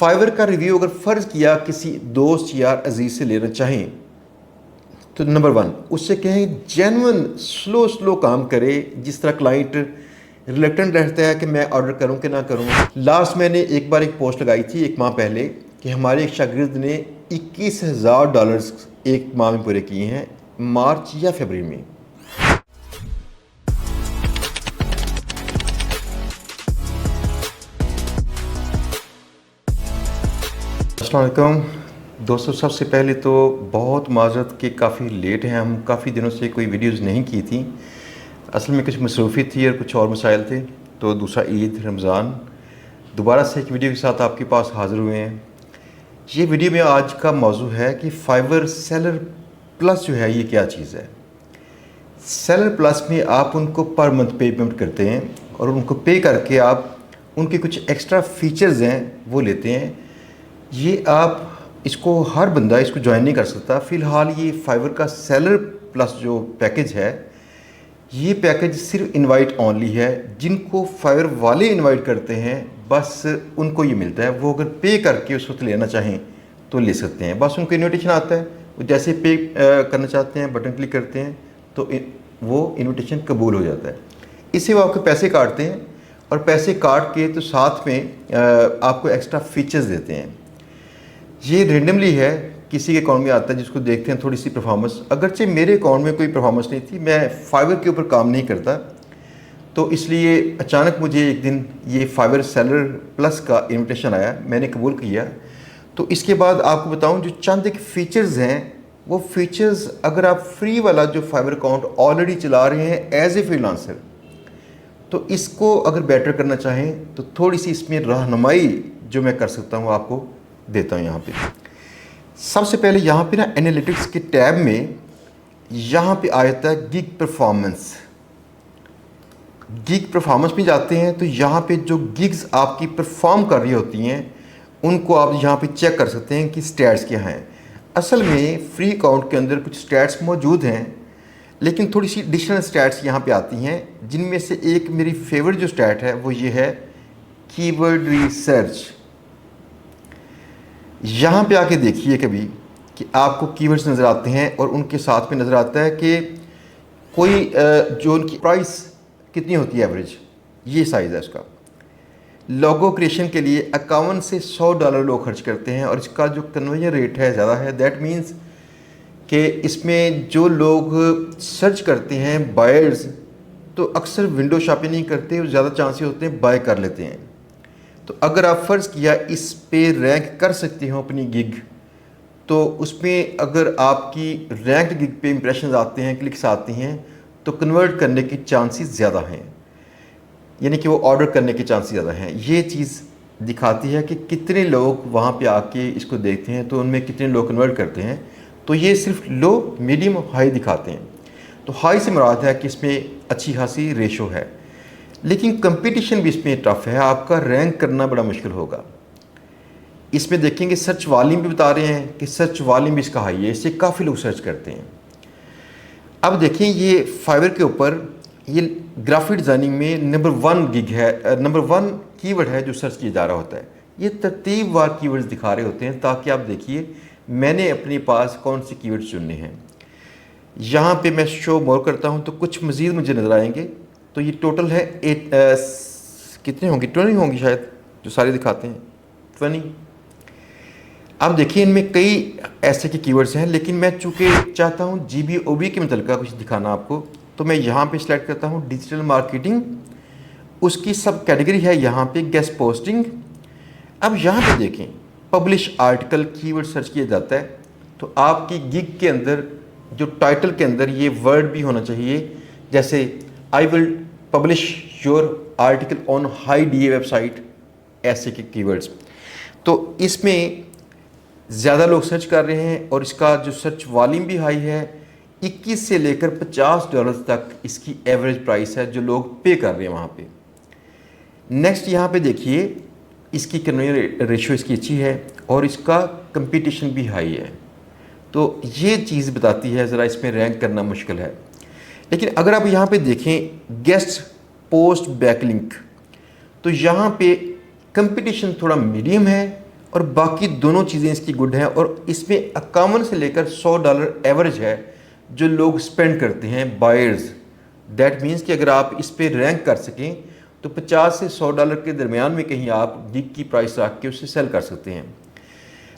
Fibre का review अगर फ़र्ज़ किया किसी दोस्त या अजीज़ से लेना चाहें तो नंबर वन उससे कहें जेन्युइन स्लो काम करे। जिस तरह क्लाइंट रिलेक्टेंट रहता है कि मैं ऑर्डर करूं कि ना करूं। लास्ट मैंने एक बार एक पोस्ट लगाई थी 1 माह पहले कि हमारे एक शागिर्द ने $21,000 1 माह में पूरे किए हैं, मार्च या फरवरी में। अस्सलाम वालेकुम दोस्तों, सबसे पहले तो बहुत माज़रत कि काफ़ी लेट हैं हम। काफ़ी दिनों से कोई वीडियोज़ नहीं की थी। असल में कुछ मसरूफ़ी थी और कुछ और मसाइल थे। तो दूसरा ईद रमज़ान, दोबारा से एक वीडियो के साथ आपके पास हाज़िर हुए हैं। ये वीडियो में आज का मौजू है कि फाइवर सेलर प्लस जो है ये क्या चीज़ है। सेलर प्लस में आप उनको पर मंथ पेमेंट करते हैं और उनको पे करके आप उनके कुछ एक्स्ट्रा फीचर्स हैं वो लेते हैं। ये आप इसको हर बंदा इसको ज्वाइन नहीं कर सकता। फ़िलहाल ये फाइवर का सेलर प्लस जो पैकेज है, ये पैकेज सिर्फ इनवाइट ओनली है। जिनको फाइवर वाले इनवाइट करते हैं बस उनको ये मिलता है। वो अगर पे करके उस वक्त लेना चाहें तो ले सकते हैं। बस उनको इन्विटेशन आता है, वो जैसे पे करना चाहते हैं बटन क्लिक करते हैं तो वो इन्विटेशन कबूल हो जाता है। इससे वो आपके पैसे काटते हैं और पैसे काट के तो साथ में आपको एक्स्ट्रा फीचर्स देते हैं। ये रेंडमली है, किसी के अकाउंट में आता है जिसको देखते हैं थोड़ी सी परफॉर्मेंस। अगरचे मेरे अकाउंट में कोई परफॉर्मेंस नहीं थी, मैं फाइवर के ऊपर काम नहीं करता, तो इसलिए अचानक मुझे एक दिन ये फाइवर सेलर प्लस का इनविटेशन आया, मैंने कबूल किया। तो इसके बाद आपको बताऊं जो चंद एक फ़ीचर्स हैं, वो फीचर्स अगर आप फ्री वाला जो फाइवर अकाउंट ऑलरेडी चला रहे हैं एज ए फ्रीलांसर, तो इसको अगर बेटर करना चाहें तो थोड़ी सी इसमें रहनुमाई जो मैं कर सकता हूँ आपको देता हूँ। यहाँ पे सबसे पहले यहाँ पे ना एनालिटिक्स के टैब में यहाँ पे आ जाता है गिग परफॉर्मेंस। गिग परफॉर्मेंस में जाते हैं तो यहाँ पे जो गिग्स आपकी परफॉर्म कर रही होती हैं उनको आप यहाँ पे चेक कर सकते हैं कि स्टैट्स क्या हैं। असल में फ्री अकाउंट के अंदर कुछ स्टैट्स मौजूद हैं, लेकिन थोड़ी सी एडिशनल स्टैट्स यहाँ पे आती हैं, जिनमें से एक मेरी फेवरेट जो स्टैट है वो ये है कीवर्ड रिसर्च। यहाँ पे आके देखिए कभी कि आपको कीवर्ड्स नज़र आते हैं और उनके साथ में नज़र आता है कि कोई जो उनकी प्राइस कितनी होती है एवरेज, ये साइज़ है उसका। लोगो क्रिएशन के लिए 51 से $100 लोग खर्च करते हैं और इसका जो कन्वर्जन रेट है ज़्यादा है। दैट मीन्स कि इसमें जो लोग सर्च करते हैं बायर्स, तो अक्सर विंडो शॉपिंग नहीं करते, ज़्यादा चांसेस होते हैं बाय कर लेते हैं। तो अगर आप फ़र्ज़ किया इस पे रैंक कर सकते हो अपनी गिग, तो उसमें अगर आपकी रैंक गिग पे इंप्रेशंस आते हैं, क्लिक्स आती हैं, तो कन्वर्ट करने की चांसेस ज़्यादा हैं, यानी कि वो ऑर्डर करने के चांसेस ज़्यादा हैं। ये चीज़ दिखाती है कि कितने लोग वहाँ पे आके इसको देखते हैं, तो उनमें कितने लोग कन्वर्ट करते हैं। तो ये सिर्फ लो, मीडियम, हाई दिखाते हैं। तो हाई से मुराद है कि इसमें अच्छी खासी रेशो है, लेकिन कंपटीशन भी इसमें टफ है, आपका रैंक करना बड़ा मुश्किल होगा। इसमें देखेंगे सर्च वॉल्यूम भी बता रहे हैं कि सर्च वॉल्यूम भी इसका हाई है, इससे काफ़ी लोग सर्च करते हैं। अब देखें ये फाइवर के ऊपर ये ग्राफिक डिज़ाइनिंग में नंबर 1 गिग है, नंबर 1 कीवर्ड है जो सर्च किया जा रहा होता है। ये तरतीबवार कीवर्ड्स दिखा रहे होते हैं ताकि आप देखिए मैंने अपने पास कौन से कीवर्ड्स चुनने हैं। यहाँ पे मैं शो मोर करता हूँ तो कुछ मज़ीद मुझे नज़र आएंगे। तो ये टोटल है 8 कितने होंगे, 20 होंगी शायद, जो सारे दिखाते हैं 20। अब देखिए इनमें कई ऐसे के कीवर्ड्स हैं, लेकिन मैं चूँकि चाहता हूँ GBOB के मतलब कुछ दिखाना आपको, तो मैं यहाँ पे सिलेक्ट करता हूँ डिजिटल मार्केटिंग। उसकी सब कैटेगरी है यहाँ पे गेस्ट पोस्टिंग। अब यहाँ पे देखें पब्लिश आर्टिकल कीवर्ड सर्च किया जाता है, तो आपकी गिग के अंदर जो टाइटल के अंदर ये वर्ड भी होना चाहिए, जैसे I will publish your article on high DA website, ऐसे के कीवर्ड्स। तो इसमें ज़्यादा लोग सर्च कर रहे हैं और इसका जो सर्च वॉल्यूम भी हाई है। 21 से लेकर $50 तक इसकी एवरेज प्राइस है जो लोग पे कर रहे हैं वहाँ पे। नेक्स्ट यहाँ पे देखिए इसकी कन्वर्जन रेशियो इसकी अच्छी है और इसका कंपटीशन भी हाई है। तो ये चीज़ बताती है ज़रा इसमें रैंक करना मुश्किल है। लेकिन अगर आप यहाँ पे देखें गेस्ट पोस्ट बैकलिंक, तो यहाँ पे कंपटीशन थोड़ा मीडियम है और बाकी दोनों चीज़ें इसकी गुड हैं। और इसमें 51 से लेकर $100 एवरेज है जो लोग स्पेंड करते हैं बायर्स। दैट मीन्स कि अगर आप इस पर रैंक कर सकें तो 50 से $100 के दरमियान में कहीं आप गिग की प्राइस रख के उसे सेल कर सकते हैं।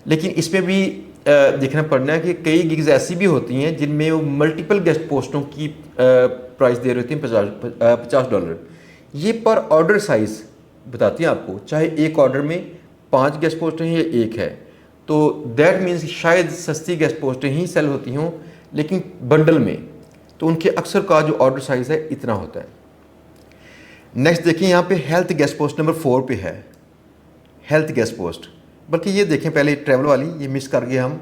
लेकिन इसमें भी देखना पड़ना है कि कई गिग्स ऐसी भी होती हैं जिनमें वो मल्टीपल गेस्ट पोस्टों की प्राइस दे रहे होती हैं $50। ये पर ऑर्डर साइज़ बताती हैं आपको, चाहे एक ऑर्डर में 5 गेस्ट पोस्टें हैं या एक है, तो दैट मीन्स शायद सस्ती गेस्ट पोस्टें ही सेल होती हों, लेकिन बंडल में तो उनके अक्सर का जो ऑर्डर साइज़ है इतना होता है। नेक्स्ट देखिए यहाँ पे हेल्थ गेस्ट पोस्ट नंबर 4 पे है, हेल्थ गेस्ट पोस्ट। बल्कि ये देखें पहले ट्रैवल वाली, ये मिस कर गए हम।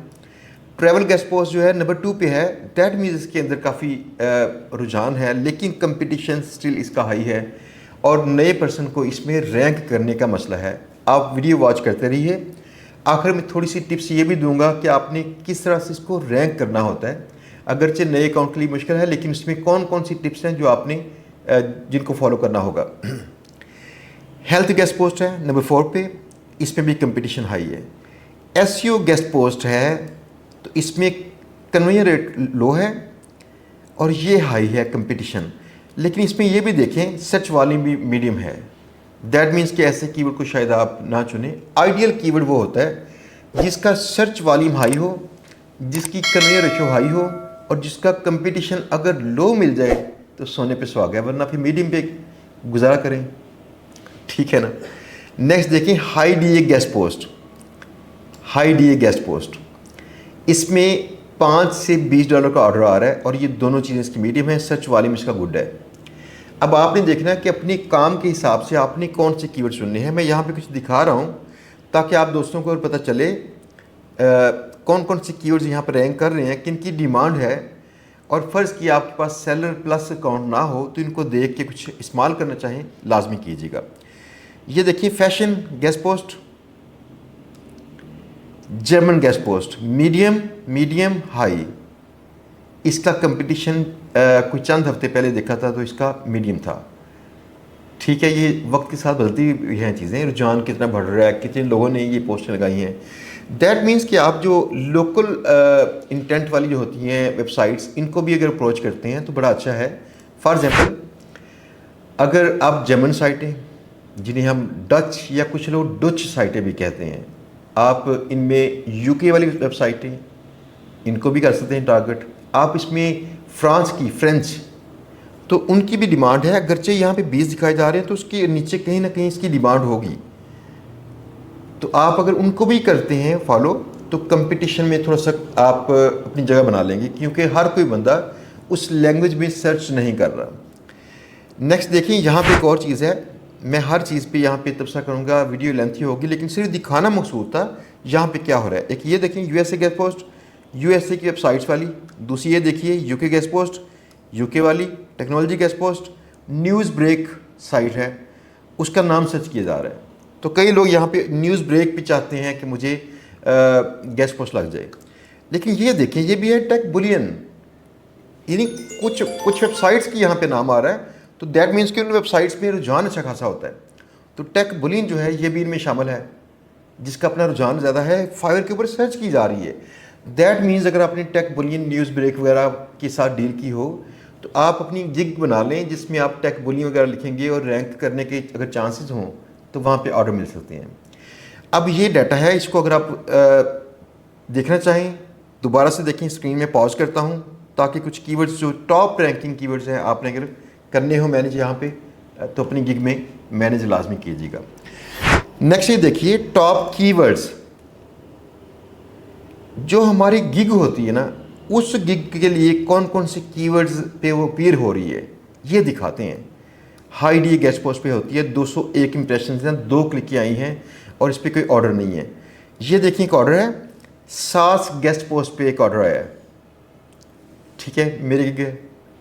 ट्रैवल गेस्ट पोस्ट जो है नंबर 2 पे है। दैट मीन्स इसके अंदर काफ़ी रुझान है, लेकिन कंपटीशन स्टिल इसका हाई है और नए पर्सन को इसमें रैंक करने का मसला है। आप वीडियो वॉच करते रहिए। आखिर में थोड़ी सी टिप्स ये भी दूंगा कि आपने किस तरह से इसको रैंक करना होता है। अगरचे नए अकाउंट के लिए मुश्किल है, लेकिन इसमें कौन कौन सी टिप्स हैं जो आपने जिनको फॉलो करना होगा। हेल्थ गेस्ट पोस्ट है नंबर 4 पे, इसमें भी कंपटीशन हाई है। एसईओ गेस्ट पोस्ट है तो इसमें कन्वर्जन रेट लो है और ये हाई है कंपटीशन। लेकिन इसमें ये भी देखें सर्च वॉल्यूम भी मीडियम है। दैट मीन्स कि ऐसे कीवर्ड को शायद आप ना चुनें। आइडियल कीवर्ड वो होता है जिसका सर्च वॉल्यूम हाई हो, जिसकी कन्वर्जन रेशो हाई हो और जिसका कंपटीशन अगर लो मिल जाए तो सोने पे सुहागा है, वरना फिर मीडियम पे गुजारा करें। ठीक है ना। नेक्स्ट देखिए high DA guest post, high DA guest post. इसमें $5 से $20 का ऑर्डर आ रहा है और ये दोनों चीज़ें इसकी मीडियम है, सर्च वॉल्यूम इसका गुड है। अब आपने देखना है कि अपने काम के हिसाब से आपने कौन से कीवर्ड चुनने हैं। मैं यहाँ पे कुछ दिखा रहा हूँ ताकि आप दोस्तों को पता चले कौन कौन से कीवर्ड्स यहाँ पर रैंक कर रहे हैं, किन की डिमांड है। और फ़र्ज़ कि आपके पास सेलर प्लस अकाउंट ना हो तो इनको देख के कुछ इस्तेमाल करना चाहें लाजमी कीजिएगा। ये देखिए fashion guest post, German guest post, medium medium high. इसका कंपटीशन कुछ चंद हफ्ते पहले देखा था तो इसका मीडियम था। ठीक है, ये वक्त के साथ बदलती हुई हैं चीज़ें, रुझान कितना बढ़ रहा है, कितने लोगों ने ये पोस्टें लगाई हैं। दैट मीन्स कि आप जो लोकल इंटेंट वाली जो होती हैं वेबसाइट्स, इनको भी अगर अप्रोच करते हैं तो बड़ा अच्छा है। फॉर एग्जांपल अगर आप जर्मन साइटें, जिन्हें हम डच या कुछ लोग डच साइटें भी कहते हैं, आप इनमें यूके वाली वेबसाइटें, इनको भी कर सकते हैं टारगेट। आप इसमें फ्रांस की, फ्रेंच, तो उनकी भी डिमांड है। अगरचे यहाँ पे 20 दिखाए जा रहे हैं तो उसके नीचे कहीं ना कहीं इसकी डिमांड होगी। तो आप अगर उनको भी करते हैं फॉलो तो कंपटीशन में थोड़ा सा आप अपनी जगह बना लेंगे, क्योंकि हर कोई बंदा उस लैंग्वेज में सर्च नहीं कर रहा। नेक्स्ट देखिए यहाँ पे एक और चीज़ है, मैं हर चीज़ पे यहाँ पे तबसरा करूँगा, वीडियो लेंथी होगी, लेकिन सिर्फ दिखाना मकसूद था यहाँ पे क्या हो रहा है। एक ये देखिए यूएसए गेस्ट पोस्ट, यूएसए की वेबसाइट्स वाली। दूसरी ये देखिए यूके गेस्ट पोस्ट, यूके वाली। Technology guest post news break site है, उसका नाम सर्च किया जा रहा है। तो कई लोग यहाँ पे न्यूज़ ब्रेक भी चाहते हैं कि मुझे गेस्ट पोस्ट लग जाए। लेकिन ये देखें ये भी है टेक बुलियन, यानी कुछ वेबसाइट्स की यहाँ पे नाम आ रहा है, तो दैट मीन्स कि उन वेबसाइट्स में रुझान अच्छा खासा होता है। तो टेक बुलियन जो है ये भी इनमें शामिल है, जिसका अपना रुझान ज़्यादा है, फाइवर के ऊपर सर्च की जा रही है। दैट मीन्स अगर आपने टेक बुलियन, न्यूज़ ब्रेक वगैरह के साथ डील की हो तो आप अपनी जिग बना लें जिसमें आप टेक बुलियन वगैरह लिखेंगे और रैंक करने के अगर चांसेस हों तो वहाँ पे ऑर्डर मिल सकते हैं। अब ये डाटा है, इसको अगर आप देखना चाहें दोबारा से देखें, स्क्रीन में पॉज करता हूँ ताकि कुछ कीवर्ड्स जो टॉप रैंकिंग कीवर्ड्स हैं आपने अगर करने हो मैनेज यहाँ पे तो अपनी गिग में मैनेज लाजमी कीजिएगा। नेक्स्ट ये देखिए टॉप कीवर्ड्स, जो हमारी गिग होती है ना, उस गिग के लिए कौन कौन से कीवर्ड्स पे वो अपीयर हो रही है ये दिखाते हैं। हाई डी गेस्ट पोस्ट पे होती है, 201 इंप्रेशन हैं, 2 क्लिक आई हैं और इस पर कोई ऑर्डर नहीं है। ये देखिए एक ऑर्डर है, सास गेस्ट पोस्ट पे एक ऑर्डर आया है। ठीक है, मेरे गिग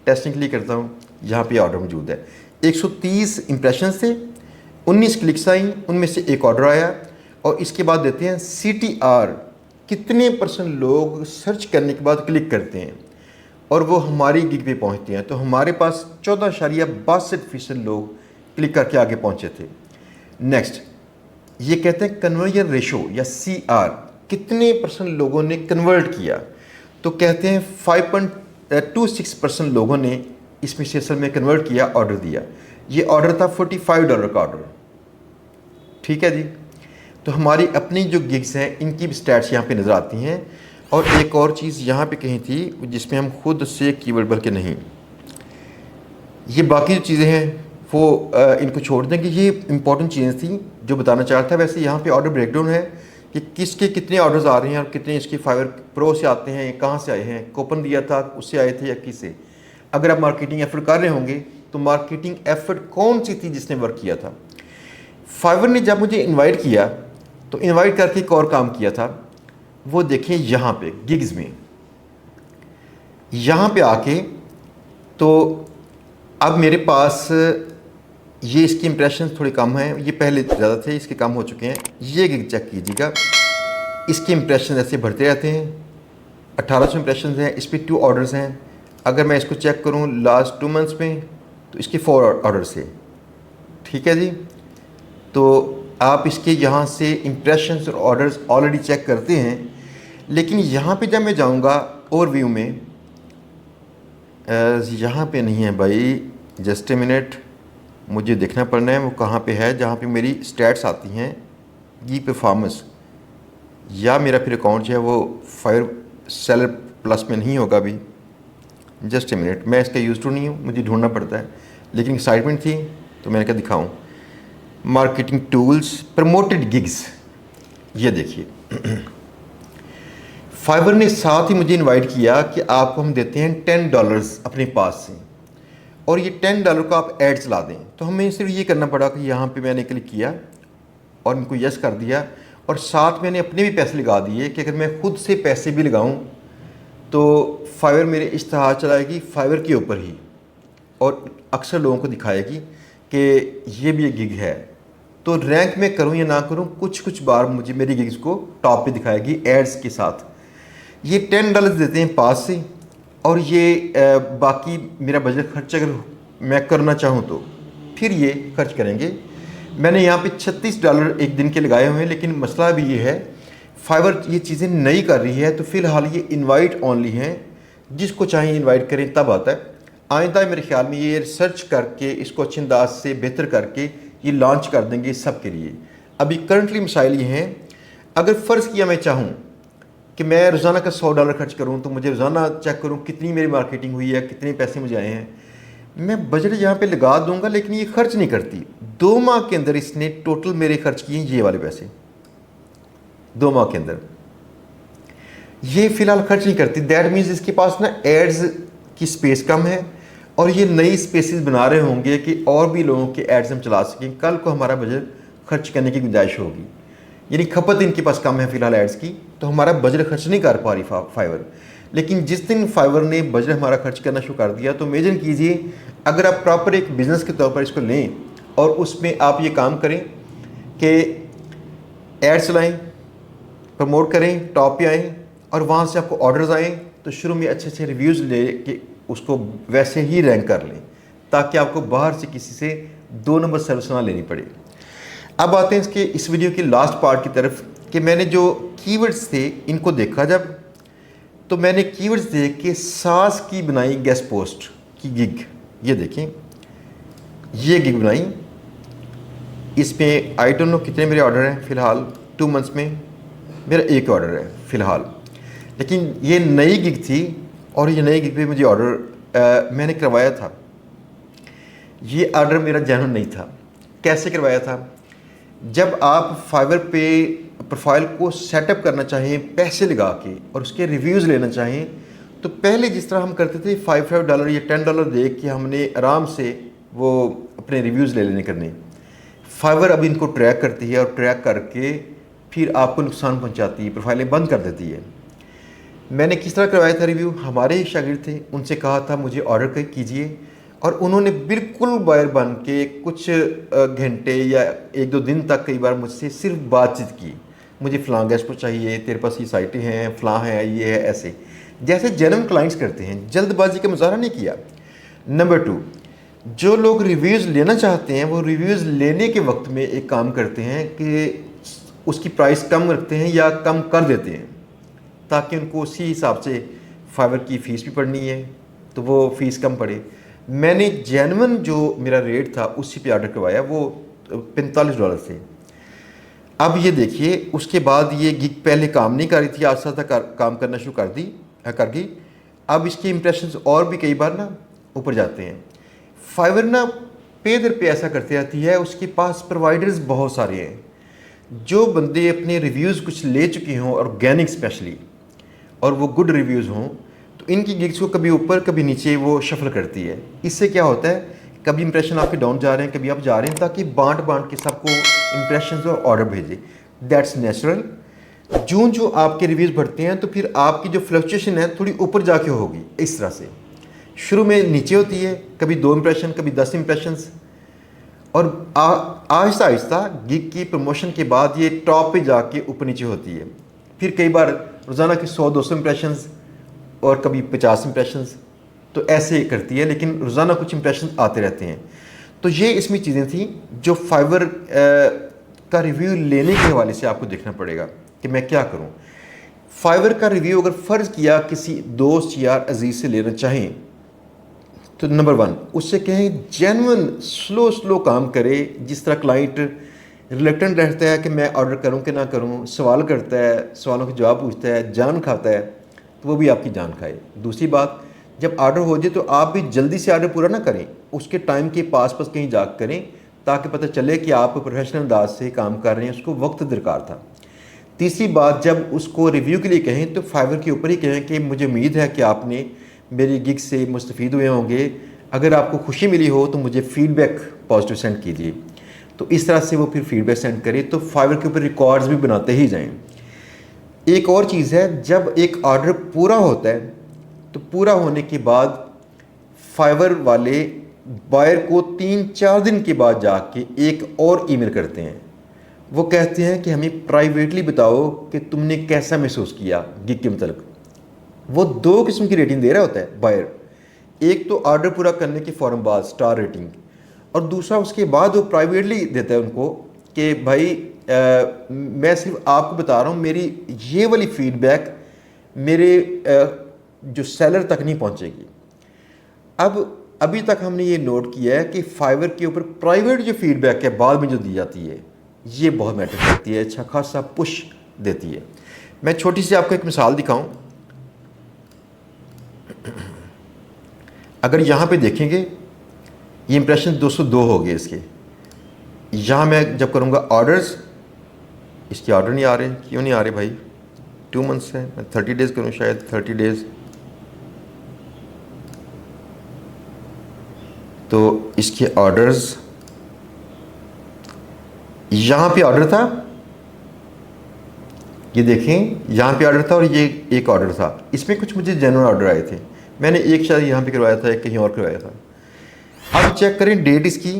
टेस्टिंग के लिए करता हूँ, यहाँ पे ऑर्डर मौजूद है। 130 इंप्रेशन थे, 19 क्लिक्स आई, उनमें से एक ऑर्डर आया। और इसके बाद देते हैं CTR, कितने % लोग सर्च करने के बाद क्लिक करते हैं और वो हमारी गिग पे पहुंचते हैं। तो हमारे पास 14.62% लोग क्लिक करके आगे पहुंचे थे। नेक्स्ट ये कहते हैं कन्वर्जन रेशो या CR, कितने परसेंट लोगों ने कन्वर्ट किया। तो कहते हैं 5.26% लोगों ने इसमें से असल में कन्वर्ट किया, ऑर्डर दिया। ये ऑर्डर था $45 का ऑर्डर। ठीक है जी। तो हमारी अपनी जो गिग्स हैं इनकी भी स्टैट्स यहाँ पे नज़र आती हैं। और एक और चीज़ यहाँ पे कहीं थी जिसमें हम खुद से कीवर्ड, बल्कि नहीं, ये बाकी जो चीज़ें हैं वो इनको छोड़ दें कि ये इंपॉर्टेंट चीज़ें थी जो बताना चाहता था। वैसे यहाँ पे ऑर्डर ब्रेकडाउन है कि किसके कितने ऑर्डर्स आ रहे हैं और कितने इसके फाइवर प्रो से आते हैं, कहाँ से आए हैं, कूपन दिया था उससे आए थे या किससे। अगर आप मार्केटिंग एफर्ट कर रहे होंगे तो मार्केटिंग एफर्ट कौन सी थी जिसने वर्क किया था। फाइवर ने जब मुझे इन्वाइट किया तो इन्वाइट करके एक और काम किया था, वो देखें यहाँ पे गिग्स में, यहाँ पे आके तो अब मेरे पास ये इसकी इंप्रेशन थोड़ी कम है, ये पहले ज़्यादा थे, इसके कम हो चुके हैं। ये गिग चेक कीजिएगा, इसके इंप्रेशन ऐसे बढ़ते रहते हैं। 1800 इंप्रेशन हैं, इस पर 2 ऑर्डर्स हैं। अगर मैं इसको चेक करूँ लास्ट 2 मंथ्स में तो इसके 4 ऑर्डर्स थे। ठीक है जी। तो आप इसके यहाँ से इंप्रेशंस और ऑर्डर्स ऑलरेडी चेक करते हैं। लेकिन यहाँ पे जब मैं जाऊँगा ओवरव्यू में, यहाँ पे नहीं है भाई, जस्ट ए मिनट, मुझे देखना पड़ना है वो कहाँ पे है जहाँ पे मेरी स्टैट्स आती हैं गी परफॉर्मेंस। या मेरा फिर अकाउंट जो है वो फाइवर सेलर प्लस में नहीं होगा अभी। जस्ट ए मिनट, मैं इसका यूज़ टू नहीं हूँ, मुझे ढूंढना पड़ता है, लेकिन एक्साइटमेंट थी तो मैंने क्या दिखाऊँ। मार्केटिंग टूल्स, प्रमोटेड गिग्स, ये देखिए फाइवर ने साथ ही मुझे इनवाइट किया कि आपको हम देते हैं $10 अपने पास से, और ये $10 का आप ऐड चला दें। तो हमें सिर्फ ये करना पड़ा कि यहाँ पे मैंने क्लिक किया और इनको यस कर दिया, और साथ मैंने अपने भी पैसे लगा दिए कि अगर मैं खुद से पैसे भी लगाऊं तो फाइवर मेरे इस तरह चलाएगी फाइवर के ऊपर ही, और अक्सर लोगों को दिखाएगी कि ये भी एक गिग है। तो रैंक में करूं या ना करूं, कुछ कुछ बार मुझे मेरी गिग्स को टॉप पे दिखाएगी एड्स के साथ। ये $10 देते हैं पास से, और ये बाकी मेरा बजट खर्च अगर मैं करना चाहूँ तो फिर ये खर्च करेंगे। मैंने यहाँ पे $36 एक दिन के लगाए हुए हैं, लेकिन मसला भी ये है फाइवर ये चीज़ें नहीं कर रही है। तो फ़िलहाल ये इनवाइट ओनली हैं, जिसको चाहे इनवाइट करें तब आता है। आइंदा मेरे ख्याल में ये रिसर्च करके इसको अच्छे अंदाज से बेहतर करके ये लॉन्च कर देंगे सब के लिए। अभी करंटली मिसाइल ये हैं, अगर फ़र्ज़ किया मैं चाहूँ कि मैं रोज़ाना का $100 खर्च करूँ तो मुझे रोज़ाना चेक करूँ कितनी मेरी मार्केटिंग हुई है, कितने पैसे मुझे आए हैं, मैं बजट यहाँ पे लगा दूंगा, लेकिन ये खर्च नहीं करती। 2 माह के अंदर इसने टोटल मेरे खर्च किए ये वाले पैसे, 2 माह के अंदर ये फ़िलहाल खर्च नहीं करती। दैट मीन्स इसके पास ना एड्स की स्पेस कम है, और ये नई स्पेसेस बना रहे होंगे कि और भी लोगों के एड्स हम चला सकें, कल को हमारा बजट खर्च करने की गुंजाइश होगी। यानी खपत इनके पास कम है फ़िलहाल एड्स की, तो हमारा बजट खर्च नहीं कर पा रही फाइवर। लेकिन जिस दिन फाइवर ने बजट हमारा खर्च करना शुरू कर दिया, तो इमेजिन कीजिए अगर आप प्रॉपर एक बिज़नेस के तौर पर इसको लें और उसमें आप ये काम करें कि एड चलाएँ, प्रमोट करें, टॉप पे आएँ, और वहाँ से आपको ऑर्डर्स आएँ, तो शुरू में अच्छे अच्छे रिव्यूज़ ले के उसको वैसे ही रैंक कर लें, ताकि आपको बाहर से किसी से 2 नंबर सर्विस ना लेनी पड़े। अब आते हैं इसके इस वीडियो की लास्ट पार्ट की तरफ कि मैंने जो कीवर्ड्स थे इनको देखा जब, तो मैंने कीवर्ड्स देख के सास की बनाई गेस्ट पोस्ट की गिग। ये देखें, ये गिग बनाई, इसमें आई डोंट नो कितने मेरे ऑर्डर हैं फ़िलहाल। 2 मंथ्स में मेरा 1 ऑर्डर है फ़िलहाल, लेकिन ये नई गिग थी, और ये नई गिग पे मुझे ऑर्डर मैंने करवाया था। ये ऑर्डर मेरा जेन्युइन नहीं था। कैसे करवाया था? जब आप फाइवर पे प्रोफाइल को सेटअप करना चाहें पैसे लगा के और उसके रिव्यूज़ लेना चाहें, तो पहले जिस तरह हम करते थे $5 या $10 दे के हमने आराम से वो अपने रिव्यूज़ ले लेने करने। फाइवर अब इनको ट्रैक करती है, और ट्रैक करके फिर आपको नुकसान पहुंचाती है, प्रोफाइलें बंद कर देती है। मैंने किस तरह करवाया था रिव्यू? हमारे ही शागिर्द थे, उनसे कहा था मुझे ऑर्डर कीजिए, और उन्होंने बिल्कुल बायर बन के कुछ घंटे या 1-2 दिन तक कई बार मुझसे सिर्फ बातचीत की। मुझे फ़लाँ गेस्ट को चाहिए, तेरे पास ये साइटें हैं, फ़लाँ है, ये है, ऐसे जैसे जेन्युइन क्लाइंट्स करते हैं। जल्दबाजी का मुजाहरा नहीं किया। नंबर 2, जो लोग रिव्यूज़ लेना चाहते हैं वो रिव्यूज़ लेने के वक्त में एक काम करते हैं कि उसकी प्राइस कम रखते हैं या कम कर देते हैं, ताकि उनको उसी हिसाब से फाइवर की फ़ीस भी पड़नी है तो वो फ़ीस कम पड़े। मैंने जेन्युइन जो मेरा रेट था उसी पे ऑर्डर करवाया, वो $45 थे। अब ये देखिए, उसके बाद ये गिग पहले काम नहीं कर रही थी, आस्ता आस्ता काम करना शुरू कर गई। अब इसके इम्प्रेशंस और भी कई बार ना ऊपर जाते हैं। फाइवर ना पे दर पे ऐसा करती रहती है, उसके पास प्रोवाइडर्स बहुत सारे हैं। जो बंदे अपने रिव्यूज़ कुछ ले चुके हों, ऑर्गेनिक स्पेशली, और वो गुड रिव्यूज़ हों, तो इनकी गिग्स को कभी ऊपर कभी नीचे वो शफल करती है। इससे क्या होता है, कभी इंप्रेशन आपके डाउन जा रहे हैं, कभी आप जा रहे हैं, ताकि बांट के सबको इंप्रेशंस और ऑर्डर भेजे। That's natural. जो आपके रिव्यूज़ बढ़ते हैं तो फिर आपकी जो फ्लक्चुएशन है थोड़ी ऊपर जाके होगी। इस तरह से शुरू में नीचे होती है, कभी 2 इंप्रेशन, कभी 10 इंप्रेशंस, और आहिस्ता आहिस्ता गिग की प्रमोशन के बाद ये टॉप पे जाके ऊपर नीचे होती है। फिर कई बार रोज़ाना के 100-200 इंप्रेशंस और कभी 50 इंप्रेशंस, तो ऐसे करती है, लेकिन रोज़ाना कुछ इंप्रेशंस आते रहते हैं। तो ये इसमें चीज़ें थी जो फाइवर का रिव्यू लेने के हवाले से आपको देखना पड़ेगा कि मैं क्या करूं। फाइवर का रिव्यू अगर फ़र्ज़ किया किसी दोस्त या अजीज़ से लेना चाहें, तो नंबर 1 उससे कहें जेन्युइन स्लो काम करे। जिस तरह क्लाइंट रिलेक्टेंट रहता है कि मैं ऑर्डर करूं कि ना करूं, सवाल करता है, सवालों के जवाब पूछता है, जान खाता है, तो वो भी आपकी जान खाए। दूसरी बात, जब ऑर्डर हो जाए तो आप भी जल्दी से ऑर्डर पूरा ना करें, उसके टाइम के पास कहीं जा करें, ताकि पता चले कि आप प्रोफेशनल अंदाज से काम कर रहे हैं, उसको वक्त दरकार था। तीसरी बात, जब उसको रिव्यू के लिए कहें तो फाइवर के ऊपर ही कहें कि मुझे उम्मीद है कि आपने मेरी गिग से मुस्तफ़ीद हुए होंगे, अगर आपको खुशी मिली हो तो मुझे फ़ीडबैक पॉजिटिव सेंड कीजिए। तो इस तरह से वो फिर फीडबैक सेंड करे, तो फाइवर के ऊपर रिकॉर्ड्स भी बनाते ही जाएं। एक और चीज़ है, जब एक ऑर्डर पूरा होता है तो पूरा होने के बाद फाइवर वाले बायर को 3-4 दिन के बाद जाके एक और ईमेल करते हैं। वो कहते हैं कि हमें प्राइवेटली बताओ कि तुमने कैसा महसूस किया गिग के मतलब। वो 2 किस्म की रेटिंग दे रहा होता है बायर। एक तो ऑर्डर पूरा करने के फ़ौरन बाद स्टार रेटिंग, और दूसरा उसके बाद वो प्राइवेटली देता है उनको कि भाई मैं सिर्फ आपको बता रहा हूँ, मेरी ये वाली फ़ीडबैक मेरे जो सेलर तक नहीं पहुँचेगी। अब अभी तक हमने ये नोट किया है कि फाइवर के ऊपर प्राइवेट जो फीडबैक है बाद में जो दी जाती है, ये बहुत मैटर करती है, अच्छा खासा पुश देती है। मैं छोटी सी आपको एक मिसाल दिखाऊं। अगर यहाँ पे देखेंगे, ये इंप्रेशन 202 हो गए इसके। यहाँ मैं जब करूँगा ऑर्डर्स, इसके ऑर्डर नहीं आ रहे। क्यों नहीं आ रहे भाई? 2 मंथ्स है, मैं 30 डेज़ करूँ शायद, 30 डेज़। तो इसके ऑर्डर्स, यहाँ पे ऑर्डर था, ये देखें यहाँ पे ऑर्डर था और ये एक ऑर्डर था। इसमें कुछ मुझे जेन्युइन ऑर्डर आए थे। मैंने एक शायद यहाँ पे करवाया था, एक कहीं और करवाया था। अब चेक करें, डेट इसकी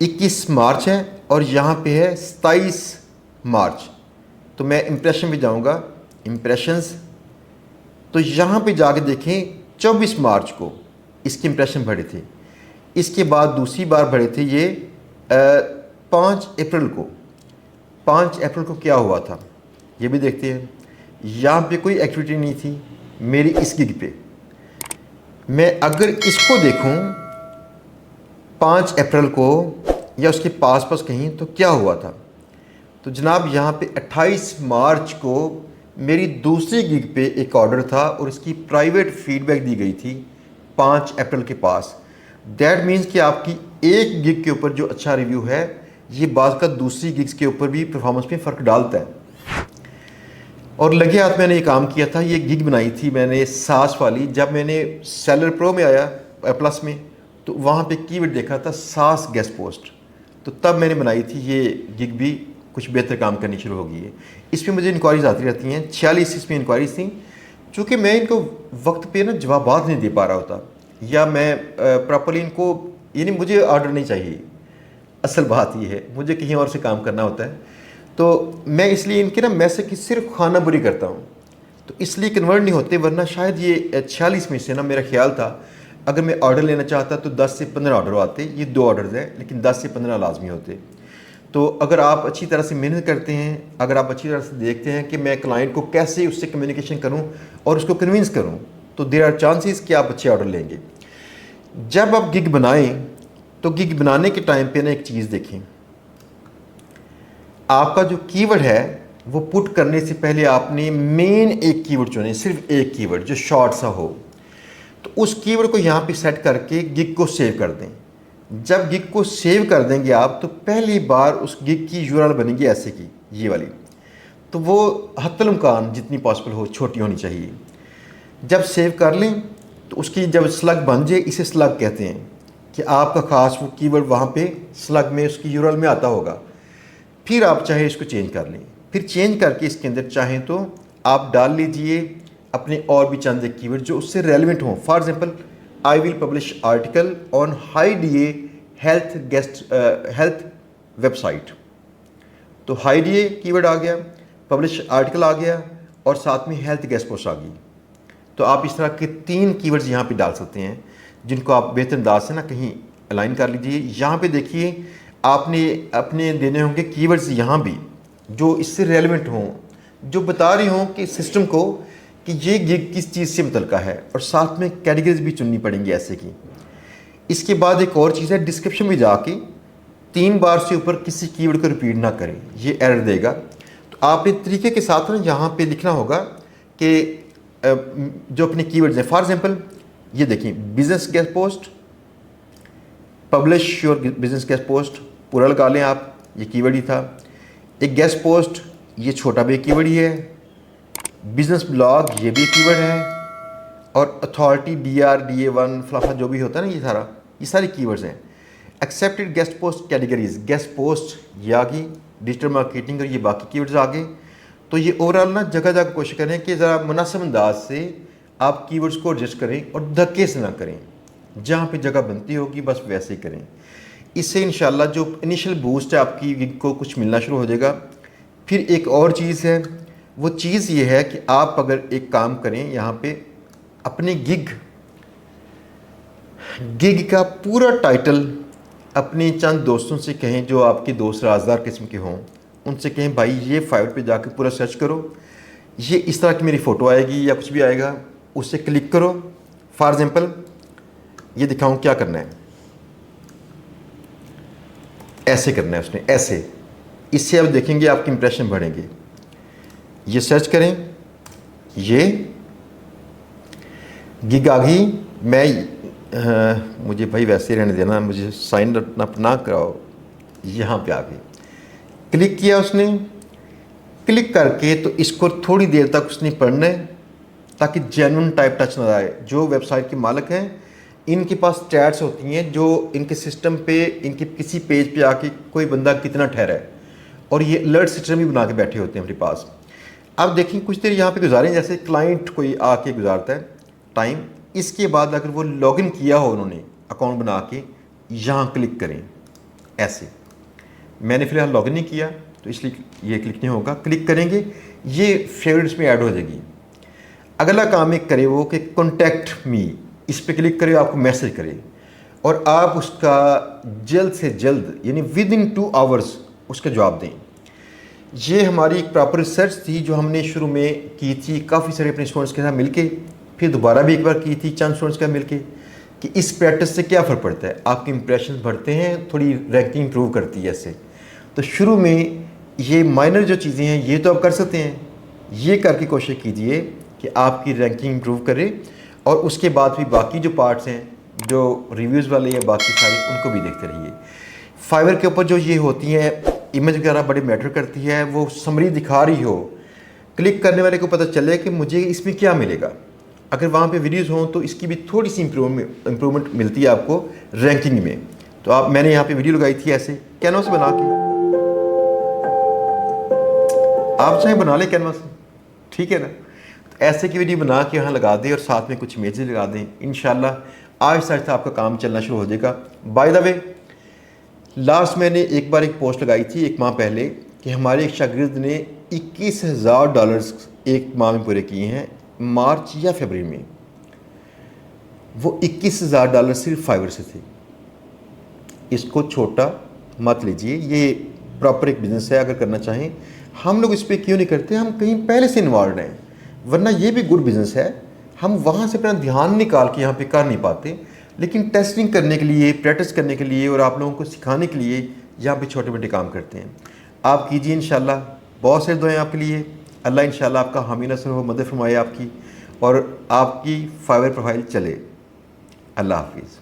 21 मार्च है और यहाँ पे है 27 मार्च। तो मैं इम्प्रेशन पे जाऊँगा, इम्प्रेशंस, तो यहाँ पे जाके देखें 24 मार्च को इसके इम्प्रेशन बढ़े थे। इसके बाद दूसरी बार बढ़े थे ये 5 अप्रैल को। 5 अप्रैल को क्या हुआ था ये भी देखते हैं। यहाँ पे कोई एक्टिविटी नहीं थी मेरी इस गिग पे। मैं अगर इसको देखूं 5 अप्रैल को या उसके पास कहीं, तो क्या हुआ था? तो जनाब यहाँ पे 28 मार्च को मेरी दूसरी गिग पे एक ऑर्डर था और इसकी प्राइवेट फीडबैक दी गई थी 5 अप्रैल के पास। दैट मीन्स कि आपकी एक गिग के ऊपर जो अच्छा रिव्यू है, ये बात का दूसरी गिग्स के ऊपर भी परफॉर्मेंस में फ़र्क डालता है। और लगे हाथ मैंने ये काम किया था। ये गिग बनाई थी मैंने सास वाली। जब मैंने सेलर प्रो में आया प्लस में, तो वहाँ पे कीवर्ड देखा था सास गेस्ट पोस्ट, तो तब मैंने बनाई थी ये गिग भी कुछ बेहतर काम करनी शुरू हो गई है। इस पर मुझे इंक्वायरीज आती रहती हैं। 46 इसमें इंक्वायरीज थी। चूँकि मैं इनको वक्त पे ना जवाब नहीं दे पा रहा होता, या मैं प्रॉपरली इनको, यानी मुझे ऑर्डर नहीं चाहिए, असल बात ये है, मुझे कहीं और से काम करना होता है। तो मैं इसलिए इनके ना मैसेज की सिर्फ खाना बुरी करता हूँ, तो इसलिए कन्वर्ट नहीं होते। वरना शायद ये 46 में से ना, मेरा ख्याल था अगर मैं ऑर्डर लेना चाहता तो 10 से 15 ऑर्डर आते। ये 2 ऑर्डर्स हैं, लेकिन 10 से 15 लाजमी होते। तो अगर आप अच्छी तरह से मेहनत करते हैं, अगर आप अच्छी तरह से देखते हैं कि मैं क्लाइंट को कैसे उससे कम्युनिकेशन करूं और उसको कन्विंस करूं, तो देयर आर चांसेस कि आप अच्छे ऑर्डर लेंगे। जब आप गिग बनाएं तो गिग बनाने के टाइम पे ना एक चीज़ देखें, आपका जो कीवर्ड है वो पुट करने से पहले आपने मेन एक कीवर्ड चुने, सिर्फ एक कीवर्ड जो शॉर्ट सा हो। तो उस कीवर्ड को यहाँ पे सेट करके गिग को सेव कर दें। जब गिग को सेव कर देंगे आप, तो पहली बार उस गिग की यूआरएल बनेगी ऐसे की, ये वाली। तो वो हत्तल इम्कान जितनी पॉसिबल हो छोटी होनी चाहिए। जब सेव कर लें तो उसकी जब स्लग बन जाए, इसे स्लग कहते हैं कि आपका ख़ास वो कीवर्ड वहाँ पे स्लग में उसकी यूआरएल में आता होगा। फिर आप चाहे इसको चेंज कर लें, फिर चेंज करके इसके अंदर चाहें तो आप डाल लीजिए अपने और भी चंद एक कीवर्ड जो उससे रेलिवेंट हों। For example, I will publish article on high DA health website. तो हाई डीए कीवर्ड आ गया, पब्लिश आर्टिकल आ गया और साथ में हेल्थ गेस्ट पोस्ट आ गई। तो आप इस तरह के 3 कीवर्ड्स यहाँ पे डाल सकते हैं, जिनको आप बेहतर अंदाज से ना कहीं अलाइन कर लीजिए। यहाँ पे देखिए आपने अपने देने होंगे कीवर्ड्स यहाँ भी जो इससे रेलेवेंट हों, जो बता रही हों कि सिस्टम को कि ये गिग किस चीज़ से मुतल्लिका है, और साथ में कैटेगरीज भी चुननी पड़ेंगी ऐसे की। इसके बाद एक और चीज़ है, डिस्क्रिप्शन में जाके 3 बार से ऊपर किसी कीवर्ड को रिपीट ना करें, ये एरर देगा। तो आपने तरीके के साथ ना यहाँ पे लिखना होगा कि जो अपने कीवर्ड्स हैं, फॉर एग्जांपल ये देखिए, business guest post, publish your business guest post पूरा लगा लें आप, ये कीवर्ड ही था। एक गेस्ट पोस्ट, ये छोटा भी कीवर्ड ही है। बिजनेस ब्लॉग, ये भी कीवर्ड है। और अथॉरिटी, DRDA1 फलाफा जो भी होता है ना, ये सारे कीवर्ड्स हैं। Accepted guest post categories, guest post ये आ गई, डिजिटल मार्केटिंग और ये बाकी कीवर्ड्स आ गए। तो ये ओवरऑल ना जगह जगह कोशिश करें कि ज़रा मुनासिब अंदाज से आप कीवर्ड्स को एडजस्ट करें और धक्के से ना करें। जहाँ पे जगह बनती होगी बस वैसे ही करें। इससे इंशाल्लाह जो इनिशियल बूस्ट है आपकी गिग को कुछ मिलना शुरू हो जाएगा। फिर एक और चीज़ है, वो चीज़ ये है कि आप अगर एक काम करें, यहाँ पे अपने गिग का पूरा टाइटल अपने चंद दोस्तों से कहें जो आपके दोस्त राजदार किस्म के हों, उनसे कहें भाई ये फाइवर पे जाकर पूरा सर्च करो, ये इस तरह की मेरी फ़ोटो आएगी या कुछ भी आएगा, उससे क्लिक करो। फॉर एग्ज़ाम्पल ये दिखाऊं क्या करना है, ऐसे करना है उसने, ऐसे। इससे आप देखेंगे आपके इंप्रेशन बढ़ेंगे। ये सर्च करें, ये गिग आ गई। मुझे भाई वैसे रहने देना, मुझे साइन अप ना कराओ। यहाँ पे आ गई, क्लिक किया उसने। क्लिक करके तो इसको थोड़ी देर तक उसने पढ़ना है ताकि जेन्युइन टाइप टच ना आए। जो वेबसाइट के मालिक हैं इनके पास स्टैट्स होती हैं जो इनके सिस्टम पे, इनके किसी पेज पे आके कोई बंदा कितना ठहरा है, और ये अलर्ट सिस्टम भी बना के बैठे होते हैं अपने पास। अब देखिए कुछ देर यहाँ पे गुजारें, जैसे क्लाइंट कोई आके गुजारता है टाइम। इसके बाद अगर वो लॉगिन किया हो उन्होंने अकाउंट बना के, यहाँ क्लिक करें ऐसे। मैंने फ़िलहाल लॉगिन नहीं किया तो इसलिए ये क्लिक नहीं होगा। क्लिक करेंगे, ये फेवरेट्स में ऐड हो जाएगी। अगला काम एक करे वो कि कॉन्टैक्ट मी, इस पर क्लिक करे, आपको मैसेज करे और आप उसका जल्द से जल्द यानी विद इन 2 आवर्स उसका जवाब दें। ये हमारी एक प्रॉपर रिसर्च थी जो हमने शुरू में की थी काफ़ी सारे अपने स्टूडेंट्स के साथ मिलके, फिर दोबारा भी एक बार की थी चंद स्टूडेंट्स के साथ मिलके, कि इस प्रैक्टिस से क्या फ़र्क पड़ता है। आपके इंप्रेशन बढ़ते हैं, थोड़ी रैंकिंग इंप्रूव करती है ऐसे। तो शुरू में ये माइनर जो चीज़ें हैं ये तो आप कर सकते हैं, ये करके कोशिश कीजिए कि आपकी रैंकिंग इंप्रूव करे, और उसके बाद भी बाकी जो पार्ट्स हैं जो रिव्यूज़ वाले या बाकी सारे, उनको भी देखते रहिए। फाइवर के ऊपर जो ये होती हैं इमेज वगैरह बड़ी मैटर करती है, वो समरी दिखा रही हो, क्लिक करने वाले को पता चले कि मुझे इसमें क्या मिलेगा। अगर वहाँ पे वीडियोस हों तो इसकी भी थोड़ी सी इम्प्रूवमेंट मिलती है आपको रैंकिंग में। तो मैंने यहाँ पे वीडियो लगाई थी ऐसे कैनवा से बना के, आप चाहे बना लें कैनवा से, ठीक है ना। तो ऐसे की वीडियो बना के यहाँ लगा दें और साथ में कुछ इमेजेस लगा दें, इंशाल्लाह आहिस्ता आहिस्ता आपका काम चलना शुरू हो जाएगा। बाय द वे, लास्ट मैंने एक बार एक पोस्ट लगाई थी 1 माह पहले कि हमारे एक शागिर्द ने $21,000 1 माह में पूरे किए हैं, मार्च या फरवरी में। वो $21,000 सिर्फ फाइवर से थे। इसको छोटा मत लीजिए, ये प्रॉपर एक बिज़नेस है, अगर करना चाहें। हम लोग इस पर क्यों नहीं करते, हम कहीं पहले से इन्वॉल्व हैं, वरना ये भी गुड बिज़नेस है। हम वहाँ से अपना ध्यान निकाल के यहाँ पे कर नहीं पाते, लेकिन टेस्टिंग करने के लिए, प्रैक्टिस करने के लिए और आप लोगों को सिखाने के लिए यहाँ पे छोटे मोटे काम करते हैं। आप कीजिए इंशाल्लाह, बहुत से दुआएं आपके लिए। अल्लाह इंशाल्लाह आपका हामी नसर हो, मदद फरमाए आपकी, और आपकी फाइवर प्रोफाइल चले। अल्लाह हाफिज़।